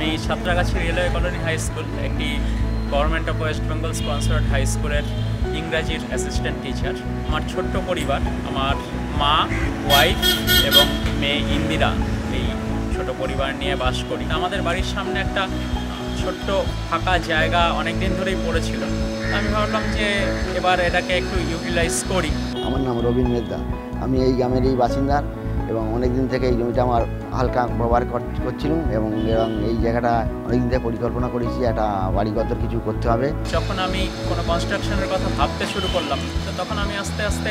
আমি Santragachi railway colony high school, একটি government of West Bengal sponsored high স্কুলের ইংরাজির অ্যাসিস্ট্যান্ট টিচার। আমার ছোট্ট পরিবার, আমার মা, ওয়াইফ এবং মেয়ে ইন্দিরা, এই ছোট পরিবার নিয়ে বাস করি। আমাদের বাড়ির সামনে একটা ছোট্ট ফাঁকা জায়গা অনেক দিন ধরেই পড়েছিল। আমি ভাবলাম যে এবার এটাকে একটু ইউটিলাইজ করি। আমার নাম রবীন মেদ্দা, আমি এই গ্রামেরই বাসিন্দা এবং অনেক দিন থেকে এই জমিটা আমার হালকা ব্যবহার করছিলাম এবং এই জায়গাটা অনেকদিন থেকে পরিকল্পনা করেছি একটা বাড়িগত কিছু করতে হবে। যখন আমি কোনো কনস্ট্রাকশনের কথা ভাবতে শুরু করলাম, তো তখন আমি আস্তে আস্তে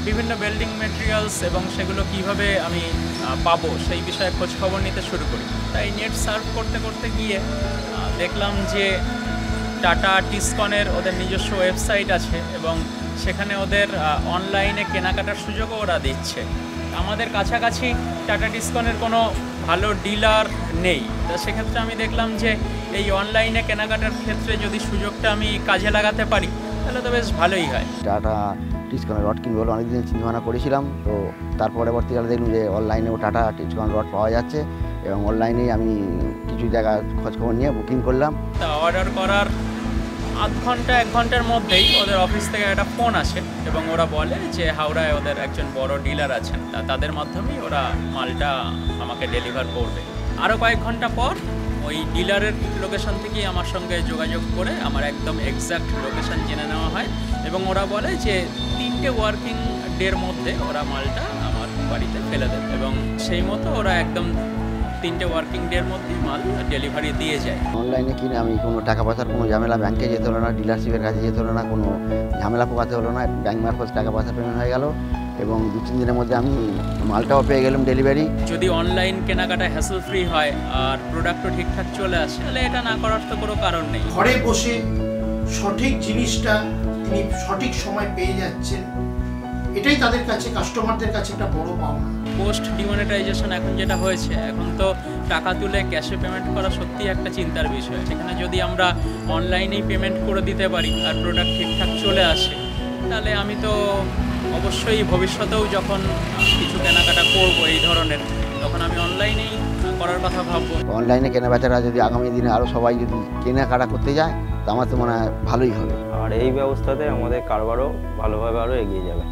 বিভিন্ন বিল্ডিং মেটেরিয়ালস এবং সেগুলো কিভাবে আমি পাবো সেই বিষয়ে খোঁজ খবর নিতে শুরু করি। তাই নেট সার্চ করতে করতে গিয়ে দেখলাম যে টাটা টিসকনের ওদের নিজস্ব ওয়েবসাইট আছে এবং সেখানে ওদের অনলাইনে কেনাকাটার সুযোগও ওরা দিচ্ছে। আমাদের কাছাকাছি টাটা টিসকনের কোনো ভালো ডিলার নেই, তো সেক্ষেত্রে আমি দেখলাম যে এই অনলাইনে কেনাকাটার ক্ষেত্রে যদি সুযোগটা আমি কাজে লাগাতে পারি তাহলে তো বেশ ভালোই হয়। টাটা টিসকনের রড কিনবো বলে অনেকদিন চিন্তাভাবনা করেছিলাম, তো তার পরবর্তীকালে দেখলাম যে অনলাইনেও টাটা টিসকন রড পাওয়া যাচ্ছে এবং অনলাইনেই আমি কিছু জায়গা খোঁজখবর নিয়ে বুকিং করলাম। তা অর্ডার করার আধ ঘন্টা 1 ঘন্টার মধ্যেই ওদের অফিস থেকে একটা ফোন আসে এবং ওরা বলে যে হাওড়ায় ওদের একজন বড় ডিলার আছেন, তাদের মাধ্যমেই ওরা মালটা আমাকে ডেলিভার করবে। আরও কয়েক ঘন্টা পর ওই ডিলারের লোকেশন থেকেই আমার সঙ্গে যোগাযোগ করে আমার একদম এক্স্যাক্ট লোকেশন জেনে নেওয়া হয় এবং ওরা বলে যে 3টে ওয়ার্কিং ডের মধ্যে ওরা মালটা আমার বাড়িতে ফেলে দেবে এবং সেই মতো ওরা একদম 3টে ওয়ার্কিং ডের মধ্যেই মাল ডেলিভারি দিয়ে যায়। অনলাইনে কিনে আমি কোনো টাকা পয়সার কোনো ঝামেলা, ব্যাংকে যেতে হলো না, ডিলারশিপের কাছে যেতে হলো না, কোনো ঝামেলা পোকাতে হলো না। ব্যাংক মারফত টাকা পয়সা পেমেন্ট হয়ে গেল এবং 2-3 দিনের মধ্যে আমি মালটাও পেয়ে গেলাম ডেলিভারি। যদি অনলাইন কেনাকাটা হ্যাসেল ফ্রি হয় আর প্রোডাক্টও ঠিকঠাক চলে আসে তাহলে এটা না করার তো কোনো কারণ নেই। ঘরে বসে সঠিক জিনিসটা তিনি সঠিক সময় পেয়ে যাচ্ছেন, এটাই তাদের কাছে, কাস্টমারদের কাছে একটা বড় পাওনা। পোস্ট ডিমনিটাইজেশন এখন যেটা হয়েছে, এখন তো টাকা তুলে ক্যাশে পেমেন্ট করা সত্যিই একটা চিন্তার বিষয়। সেখানে যদি আমরা অনলাইনেই পেমেন্ট করে দিতে পারি আর প্রোডাক্ট ঠিকঠাক চলে আসে তাহলে আমি তো অবশ্যই ভবিষ্যতেও যখন কিছু কেনাকাটা করব এই ধরনের, তখন আমি অনলাইনেই করার কথা ভাববো। অনলাইনে কেনাবেচারা যদি আগামী দিনে আরও সবাই যদি কেনাকাটা করতে যায় তো আমার তো মনে হয় ভালোই হবে। আর এই ব্যবস্থাতে আমাদের কারবারও ভালোভাবে আরও এগিয়ে যাবে।